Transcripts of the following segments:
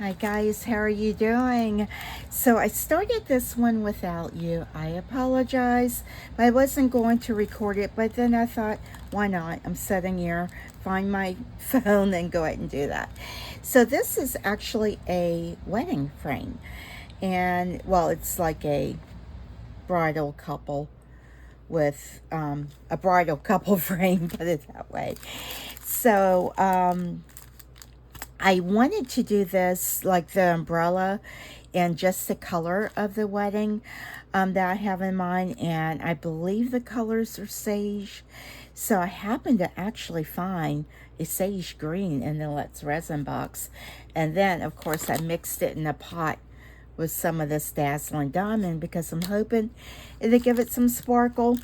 Hi guys, how are you doing? So I started this one without you. I apologize. I wasn't going to record it, but then I thought, why not? I'm sitting here, find my phone and go ahead and do that. So this is actually a wedding frame. And well, it's like a bridal couple with a bridal couple frame, put it that way. So I wanted to do this like the umbrella and just the color of the wedding that I have in mind, and I believe the colors are sage. So I happened to actually find a sage green in the Let's Resin box, and then of course I mixed it in a pot with some of this dazzling diamond because I'm hoping it'll give it some sparkle.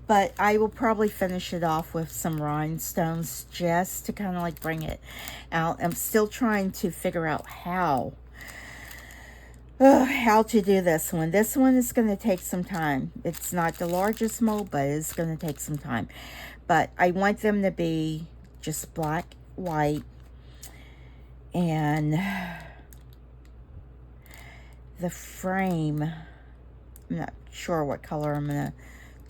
But I will probably finish it off with some rhinestones just to kind of like bring it out. I'm still trying to figure out how to do this one. This one is going to take some time. It's not the largest mold, but it's going to take some time. But I want them to be just black, white, and the frame, I'm not sure what color I'm going to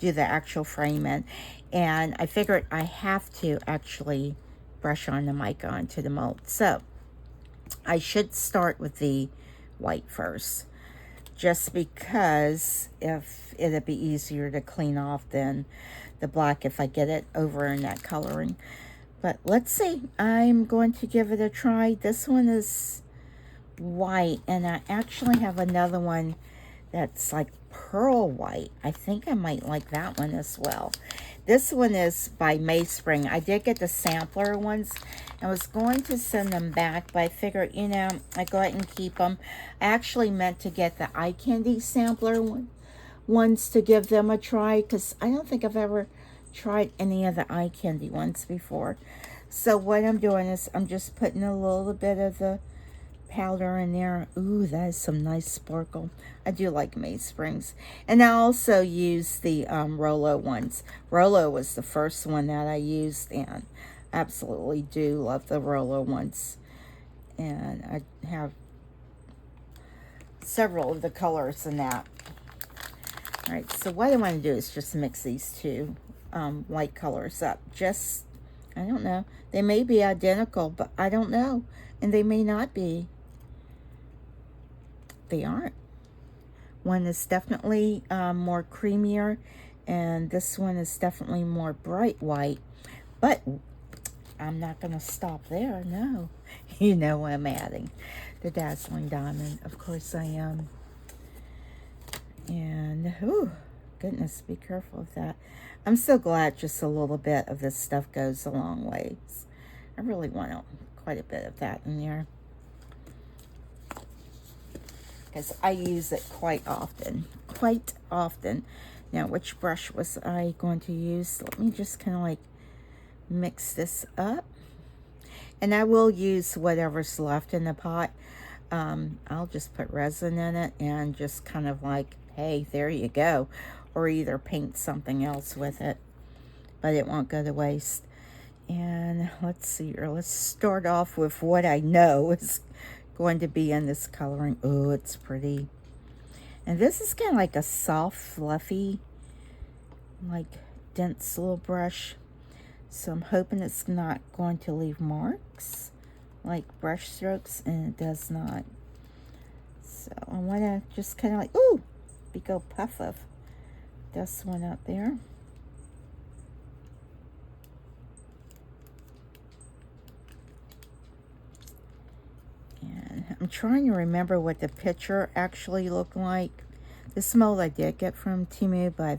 do the actual frame in. And I figured I have to actually brush on the mica onto the mold. So I should start with the white first, just because if it'd be easier to clean off than the black if I get it over in that coloring. But let's see. I'm going to give it a try. This one is white, and I actually have another one that's like pearl white. I think I might like that one as well. This one is by Mayspring. I did get the sampler ones. I was going to send them back, but I figured, you know, I'd go ahead and keep them. I actually meant to get the eye candy sampler ones to give them a try, because I don't think I've ever tried any of the eye candy ones before. So what I'm doing is I'm just putting a little bit of the powder in there. Ooh, that is some nice sparkle. I do like Maysprings. And I also use the Rolo ones. Rolo was the first one that I used, and absolutely do love the Rolo ones. And I have several of the colors in that. All right, so what I want to do is just mix these two white colors up. Just, I don't know. They may be identical, but I don't know. And they may not be. They aren't. One is definitely more creamier, and this one is definitely more bright white. But I'm not going to stop there, no. You know what I'm adding. The dazzling diamond, of course I am. And, ooh, goodness, be careful of that. I'm so glad just a little bit of this stuff goes a long ways. I really want quite a bit of that in there, because I use it quite often. Now, which brush was I going to use? Let me just kind of like mix this up. And I will use whatever's left in the pot. I'll just put resin in it and just kind of like, hey, there you go. Or either paint something else with it, but it won't go to waste. And let's see here. Let's start off with what I know is going to be in this coloring. Oh, it's pretty. And this is kind of like a soft, fluffy, like dense little brush. So I'm hoping it's not going to leave marks like brush strokes, and it does not. So I want to just kind of like, ooh, go puff of this one up there. And I'm trying to remember what the picture actually looked like. This mold I did get from Temu, but I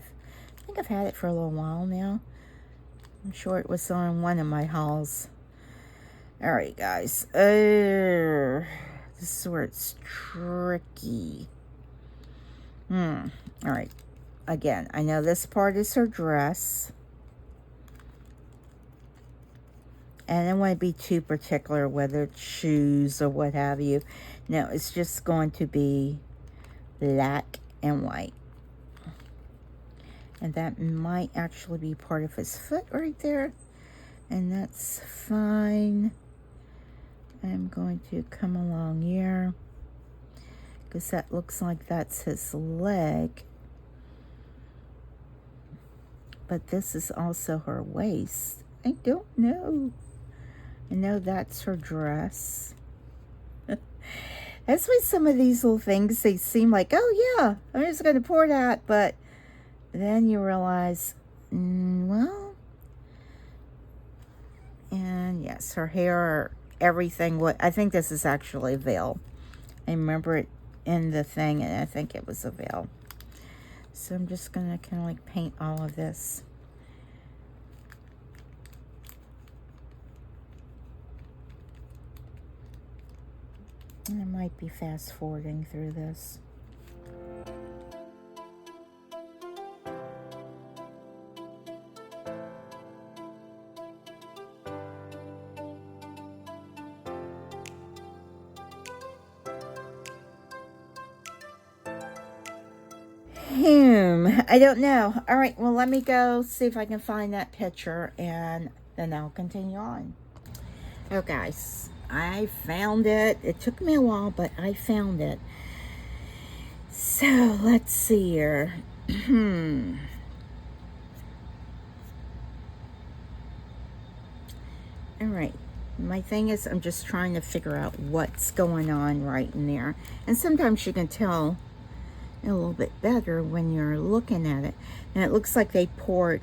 think I've had it for a little while now. I'm sure it was on one of my hauls. All right, guys. This is where it's tricky. All right. Again, I know this part is her dress. And I don't want to be too particular whether it's shoes or what have you. No, it's just going to be black and white. And that might actually be part of his foot right there. And that's fine. I'm going to come along here. because that looks like that's his leg. But this is also her waist. I don't know. I know that's her dress. That's why some of these little things, they seem like, oh yeah, I'm just going to pour that. But then you realize, well, and yes, her hair, everything. I think this is actually a veil. I remember it in the thing, and I think it was a veil. So I'm just going to kind of like paint all of this. I might be fast forwarding through this. I don't know. All right, well, let me go see if I can find that picture, and then I'll continue on. Oh, guys, I found it. It took me a while, but I found it. So, let's see here. All right. My thing is, I'm just trying to figure out what's going on right in there. And sometimes you can tell a little bit better when you're looking at it. And it looks like they poured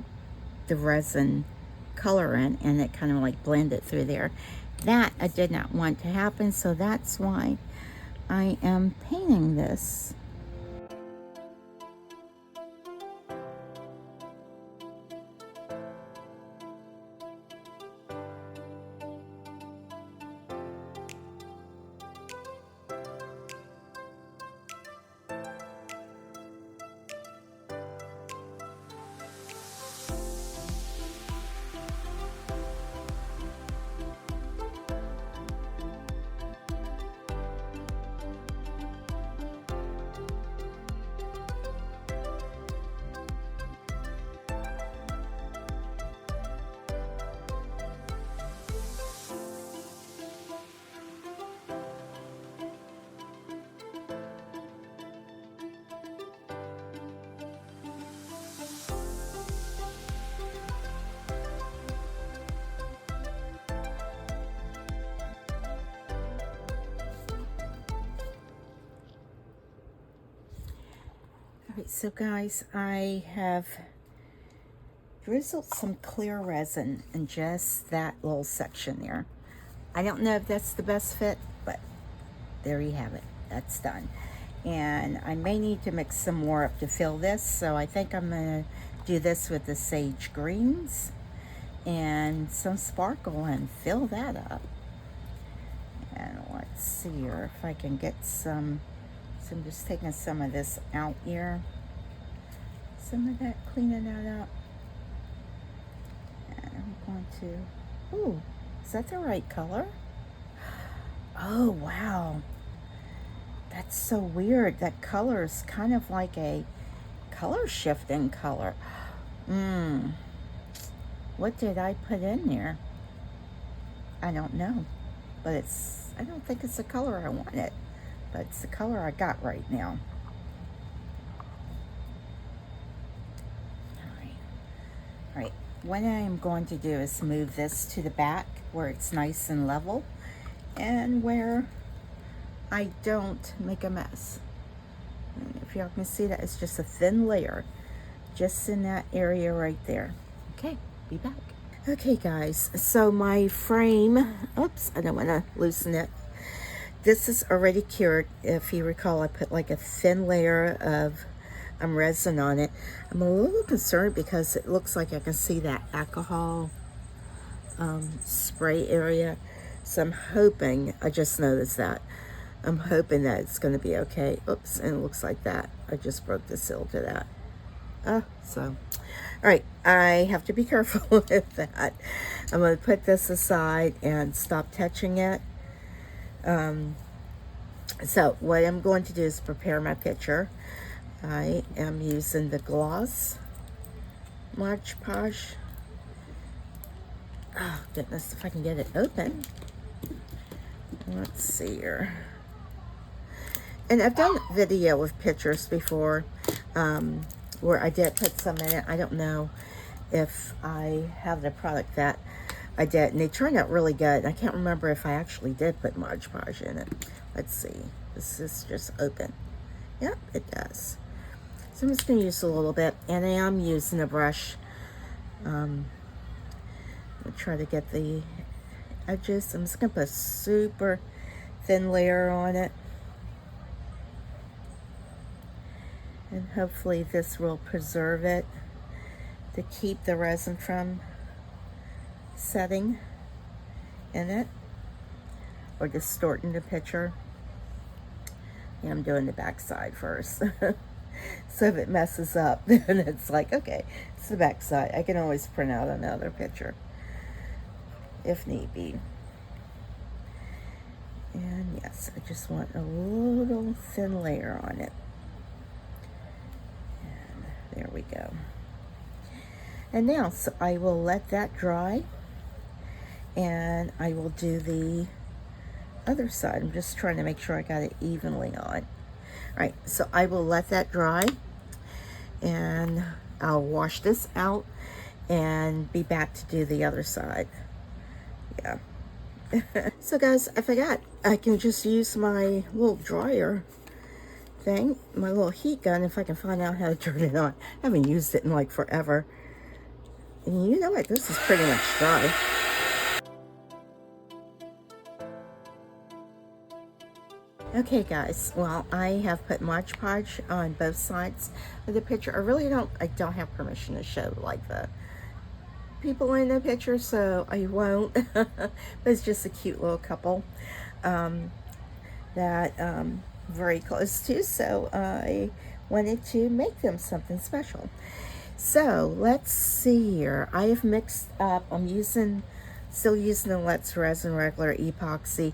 the resin color in, and it kind of like blended through there. That I did not want to happen, so that's why I am painting this. Alright, so guys, I have drizzled some clear resin in just that little section there. I don't know if that's the best fit, but there you have it. That's done. And I may need to mix some more up to fill this, so I think I'm going to do this with the sage greens and some sparkle and fill that up. And let's see here if I can get some. So I'm just taking some of this out here. Some of that, cleaning that up. And I'm going to, ooh, is that the right color? Oh, wow. That's so weird. That color is kind of like a color shifting color. What did I put in there? I don't know. But I don't think it's the color I wanted. But it's the color I got right now. All right. What I am going to do is move this to the back where it's nice and level and where I don't make a mess. And if y'all can see that, it's just a thin layer just in that area right there. Okay, be back. Okay, guys, so my frame, oops, I don't want to loosen it. This is already cured. If you recall, I put like a thin layer of resin on it. I'm a little concerned because it looks like I can see that alcohol spray area. So I'm hoping, I just noticed that. I'm hoping that it's going to be okay. Oops, and it looks like that. I just broke the seal to that. All right, I have to be careful with that. I'm going to put this aside and stop touching it. So what I'm going to do is prepare my picture. I am using the gloss Mod Podge. Oh goodness, if I can get it open. Let's see here. And I've done video with pictures before, where I did put some in it. I don't know if I have the product that I did, and they turned out really good. I can't remember if I actually did put Mod Podge in it. Let's see. This is just open. Yep, it does. So I'm just going to use a little bit, and I am using a brush. I'll try to get the edges. I'm just going to put a super thin layer on it. And hopefully this will preserve it to keep the resin from setting in it or distorting the picture. And I'm doing the back side first. So if it messes up, then it's like, okay, it's the back side. I can always print out another picture if need be. And yes, I just want a little thin layer on it. And there we go. And now, so I will let that dry, and I will do the other side. I'm just trying to make sure I got it evenly on. All right, so I will let that dry, and I'll wash this out and be back to do the other side. Yeah. So guys, I forgot, I can just use my little dryer thing, my little heat gun, if I can find out how to turn it on. I haven't used it in like forever. And you know what, this is pretty much dry. Okay guys, well, I have put Mod Podge on both sides of the picture. I don't have permission to show like the people in the picture, so I won't. But it's just a cute little couple that very close to, so I wanted to make them something special. So let's see here. I have mixed up, still using the Let's Resin regular epoxy.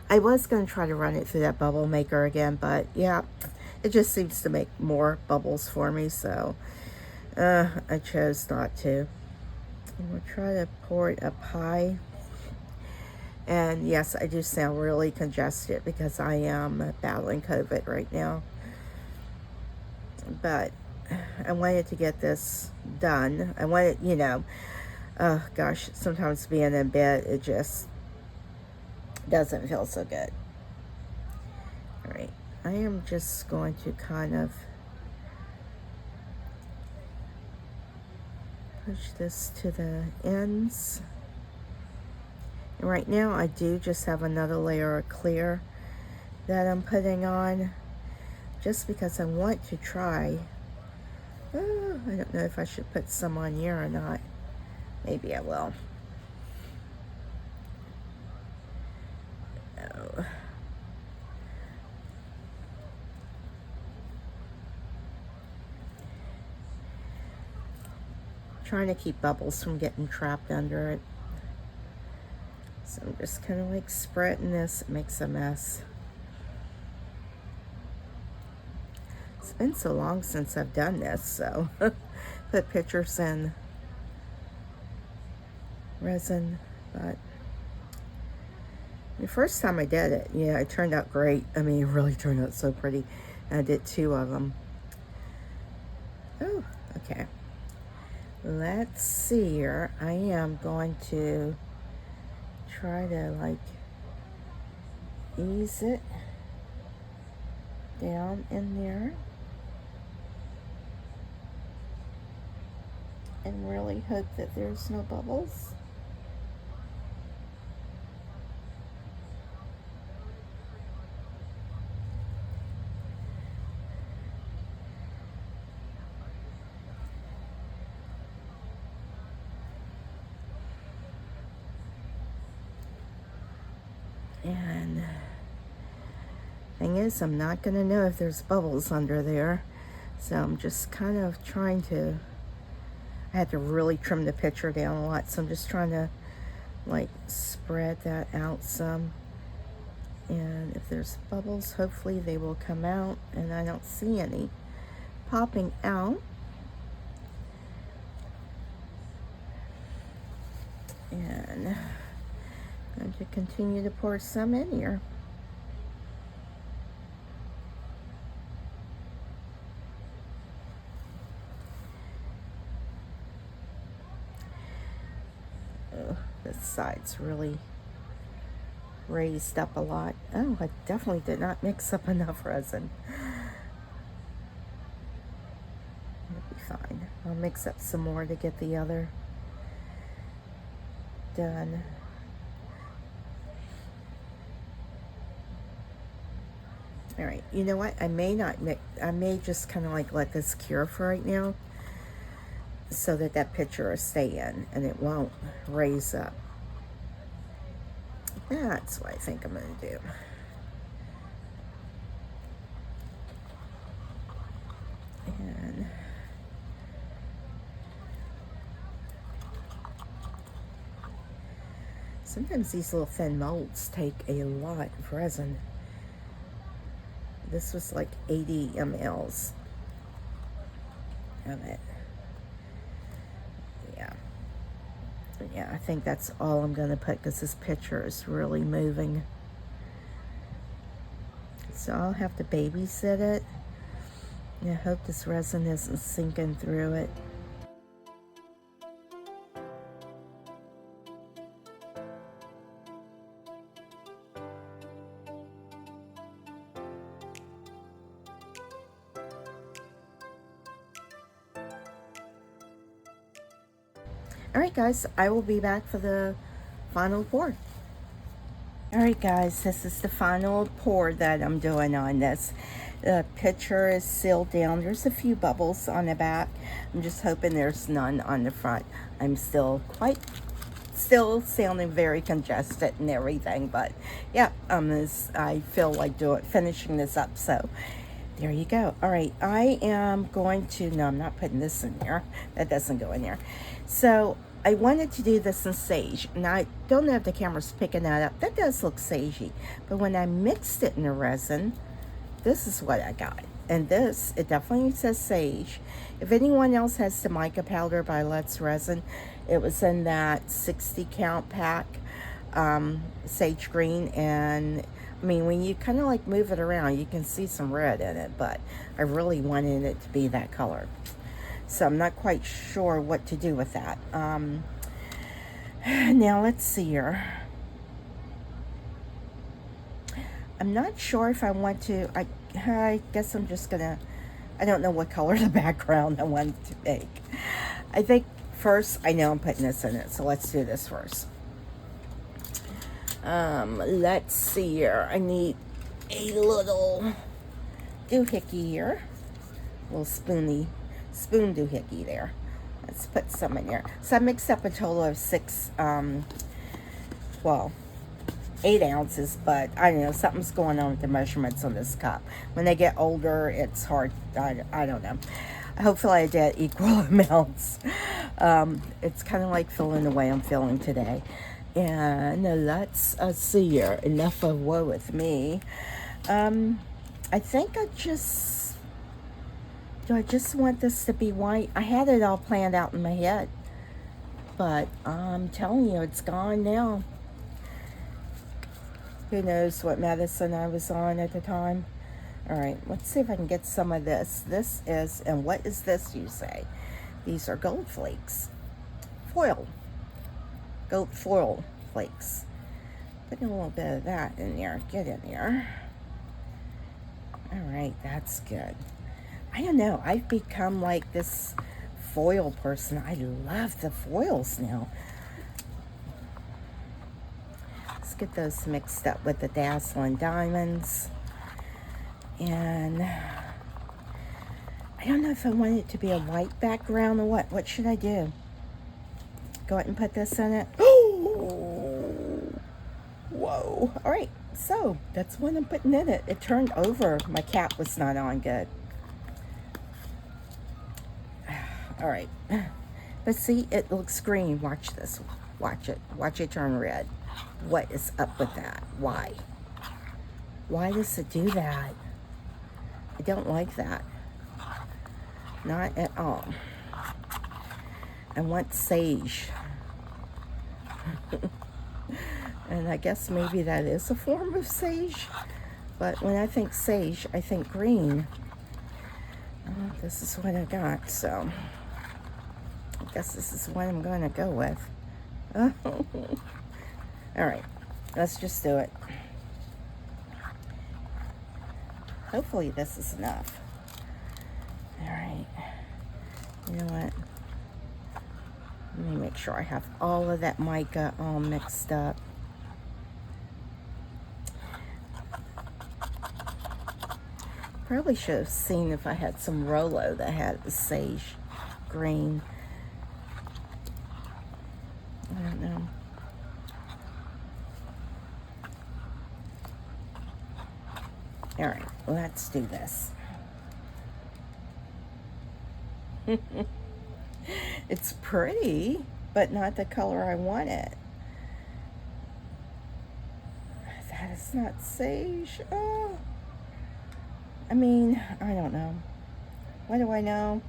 I was going to try to run it through that bubble maker again, but yeah, it just seems to make more bubbles for me, so I chose not to. I'm going to try to pour it up high. And yes, I do sound really congested because I am battling COVID right now. But I wanted to get this done. I wanted, oh gosh, sometimes being in bed, it just doesn't feel so good. All right, I am just going to kind of push this to the ends. And right now I do just have another layer of clear that I'm putting on, just because I want to try. I don't know if I should put some on here or not. Maybe I will. Oh. Trying to keep bubbles from getting trapped under it. So I'm just kind of like spreading this. It makes a mess. It's been so long since I've done this, so put pictures in resin, but the first time I did it, yeah, it turned out great. I mean, it really turned out so pretty. And I did 2 of them. Oh, okay. Let's see here. I am going to try to like ease it down in there and really hope that there's no bubbles. And thing is, I'm not going to know if there's bubbles under there. So I'm just kind of trying to, I had to really trim the picture down a lot. So I'm just trying to like spread that out some. And if there's bubbles, hopefully they will come out. And I don't see any popping out. And I'm going to continue to pour some in here. This side's really raised up a lot. Oh, I definitely did not mix up enough resin. It'll be fine. I'll mix up some more to get the other done. All right, you know what? I may not mix, I may just kind of like let this cure for right now so that that picture will stay in and it won't raise up. That's what I think I'm going to do. And sometimes these little thin molds take a lot of resin. This was like 80 mLs of it. Yeah, I think that's all I'm going to put because this picture is really moving. So I'll have to babysit it. And I hope this resin isn't sinking through it. Alright guys, I will be back for the final pour. Alright guys, this is the final pour that I'm doing on this. The picture is sealed down. There's a few bubbles on the back. I'm just hoping there's none on the front. I'm still sounding very congested and everything, but yeah, I feel like finishing this up, so there you go. All right, I am going to, no, I'm not putting this in there. That doesn't go in there. So I wanted to do this in sage, and I don't know if the camera's picking that up. That does look sagey, but when I mixed it in the resin, this is what I got. And this, it definitely says sage. If anyone else has the mica powder by Let's Resin, it was in that 60 count pack, sage green, and I mean, when you kind of like move it around, you can see some red in it, but I really wanted it to be that color. So I'm not quite sure what to do with that. Now let's see here. I'm not sure if I want to, I guess I'm just gonna, I don't know what color the background I want to make. I think first, I know I'm putting this in it, so let's do this first. Let's see here. I need a little doohickey here. A little spoon doohickey there. Let's put some in there. So I mixed up a total of 8 ounces, but I don't know, something's going on with the measurements on this cup. When they get older, it's hard. I don't know. Hopefully I did equal amounts. It's kind of like feeling the way I'm feeling today. And let's see here. Enough of woe with me. I think do I just want this to be white? I had it all planned out in my head, but I'm telling you, it's gone now. Who knows what medicine I was on at the time. All right, let's see if I can get some of this. This is, and what is this, you say? These are gold flakes. Foil. Gold foil flakes. Put a little bit of that in there. Get in there. All right, that's good. I don't know. I've become like this foil person. I love the foils now. Let's get those mixed up with the dazzling diamonds. And I don't know if I want it to be a white background or what. What should I do? Go ahead and put this in it. Oh, whoa. All right, so that's what I'm putting in it. It turned over. My cap was not on good. All right, but see, it looks green. Watch this. Watch it. Watch it turn red. What is up with that? Why? Why does it do that? I don't like that. Not at all. I want sage. And I guess maybe that is a form of sage. But when I think sage, I think green. This is what I got, so I guess this is what I'm going to go with. All right, let's just do it. Hopefully this is enough. All right, you know what? Let me make sure I have all of that mica all mixed up. Probably should have seen if I had some Rolo that had the sage green. I don't know. All right, let's do this. It's pretty, but not the color I wanted. That is not sage. Oh. I mean, I don't know. What do I know?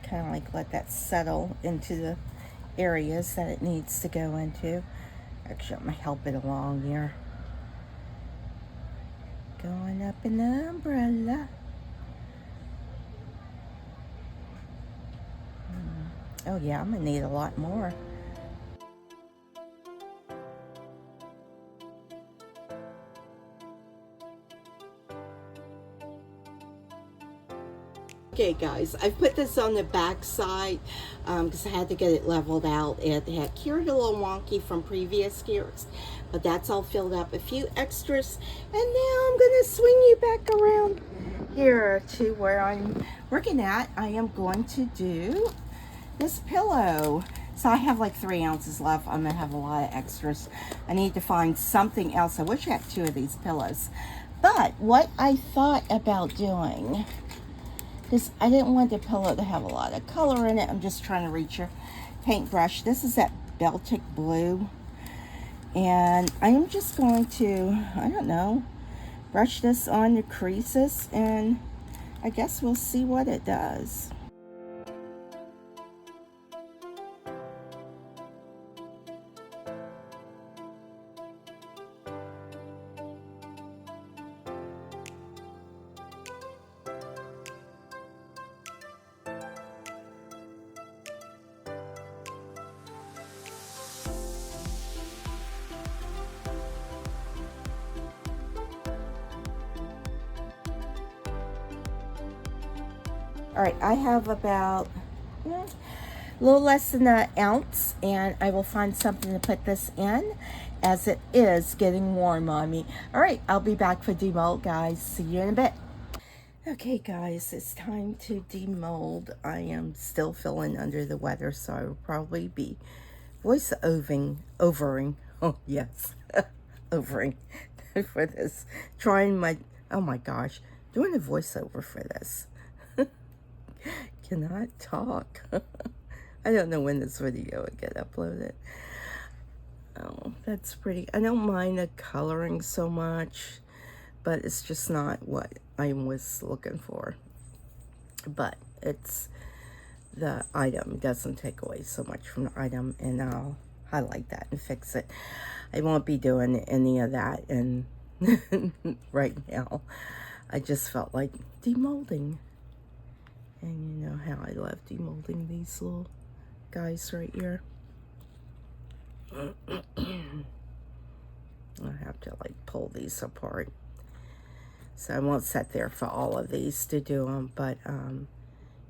Kind of like let that settle into the areas that it needs to go into. Actually, I'm going to help it along here. Going up in the umbrella. Oh yeah, I'm going to need a lot more. Okay guys, I put this on the back side because I had to get it leveled out. It had cured a little wonky from previous cures, but that's all filled up. A few extras, and now I'm going to swing you back around here to where I'm working at. I am going to do this pillow. So I have like 3 ounces left. I'm going to have a lot of extras. I need to find something else. I wish I had 2 of these pillows. But what I thought about doing, because I didn't want the pillow to have a lot of color in it. I'm just trying to reach your paintbrush. This is that Baltic blue. And I am just going to, I don't know, brush this on the creases. And I guess we'll see what it does. All right, I have about a little less than an ounce, and I will find something to put this in as it is getting warm on me. All right, I'll be back for demold, guys. See you in a bit. Okay, guys, it's time to demold. I am still feeling under the weather, so I will probably be overing. Oh, yes, overing for this. Trying my, oh my gosh, doing a voiceover for this. Cannot talk. I don't know when this video will get uploaded. Oh, that's pretty. I don't mind the coloring so much, but it's just not what I was looking for. But it's the item. Doesn't take away so much from the item, and I'll highlight that and fix it. I won't be doing any of that and right now. I just felt like demolding. And you know how I love demolding these little guys right here. I have to like pull these apart. So I won't sit there for all of these to do them. But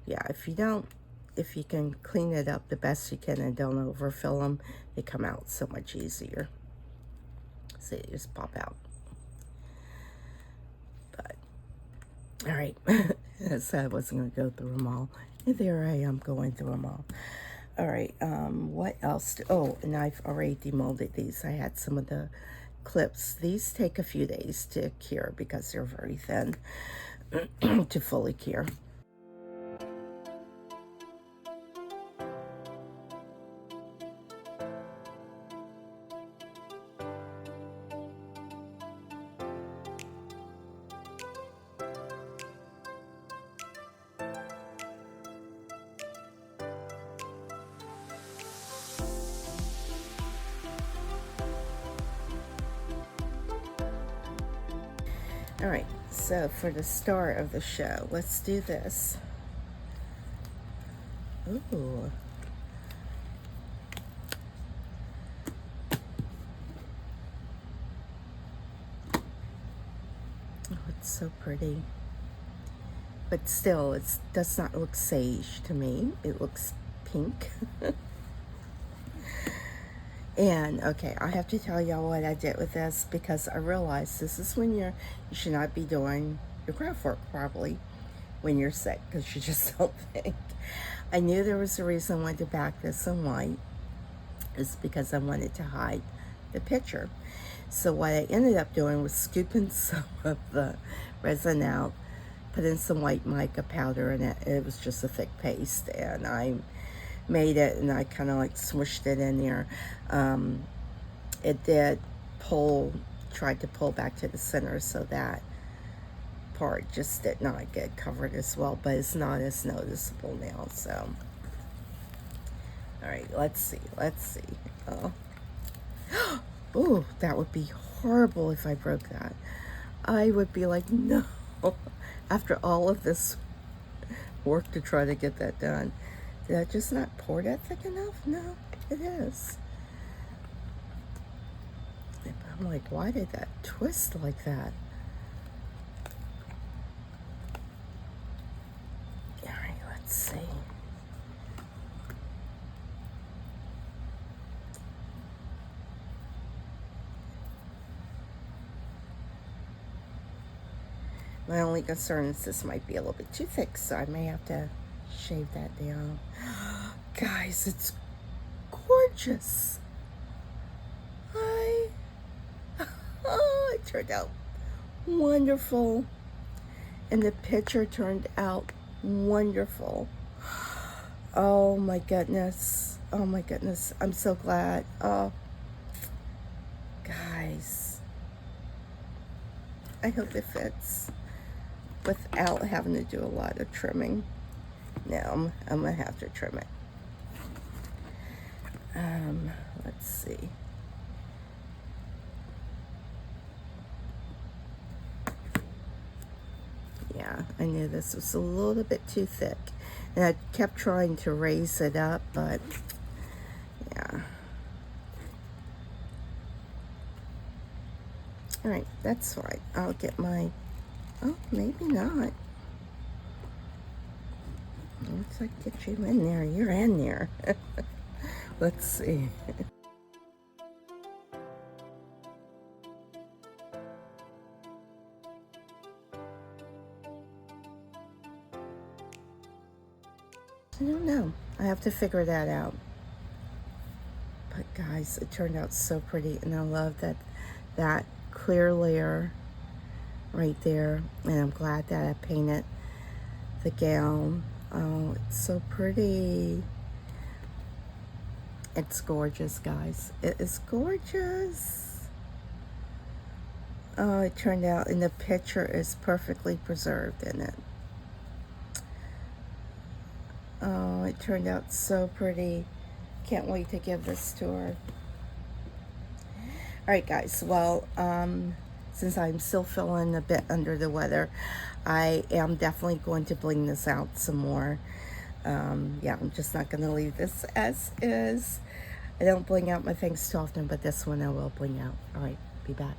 yeah, if you can clean it up the best you can and don't overfill them, they come out so much easier. So they just pop out. But, all right. So I wasn't going to go through them all. And there I am going through them all. All right, what else? Oh, and I've already demolded these. I had some of the clips. These take a few days to cure because they're very thin to fully cure. All right, so for the star of the show, let's do this. Ooh. Oh, it's so pretty. But still, it does not look sage to me. It looks pink. And, okay, I have to tell y'all what I did with this, because I realized this is when you should not be doing your craft work probably when you're sick, because you just don't think. I knew there was a reason I wanted to back this in white. It's because I wanted to hide the picture. So what I ended up doing was scooping some of the resin out, put in some white mica powder in it. It was just a thick paste, and I made it, and I kind of like smushed it in there. It did tried to pull back to the center, so that part just did not get covered as well, but it's not as noticeable now. So, all right, let's see. Oh, ooh, that would be horrible if I broke that. I would be like, no. After all of this work to try to get that done. Did I just not pour that thick enough? No, it is. But I'm like, why did that twist like that? All right, let's see. My only concern is this might be a little bit too thick, so I may have to shave that down. Guys, it's gorgeous. Oh, it turned out wonderful. And the picture turned out wonderful. Oh my goodness. Oh my goodness. I'm so glad. Oh, guys, I hope it fits without having to do a lot of trimming. Now I'm gonna have to trim it. Let's see. Yeah, I knew this was a little bit too thick, and I kept trying to raise it up, but yeah. All right, that's fine. I'll get my, oh, maybe not. Looks like get you in there. You're in there. Let's see. I don't know. I have to figure that out. But guys, it turned out so pretty, and I love that clear layer right there. And I'm glad that I painted the gown. Oh, it's so pretty. It's gorgeous, guys. It is gorgeous. Oh, it turned out, and the picture is perfectly preserved in it. Oh, it turned out so pretty. Can't wait to give this to her. All right, guys. Well, since I'm still feeling a bit under the weather, I am definitely going to bling this out some more. Yeah, I'm just not going to leave this as is. I don't bling out my things too often, but this one I will bling out. All right, be back.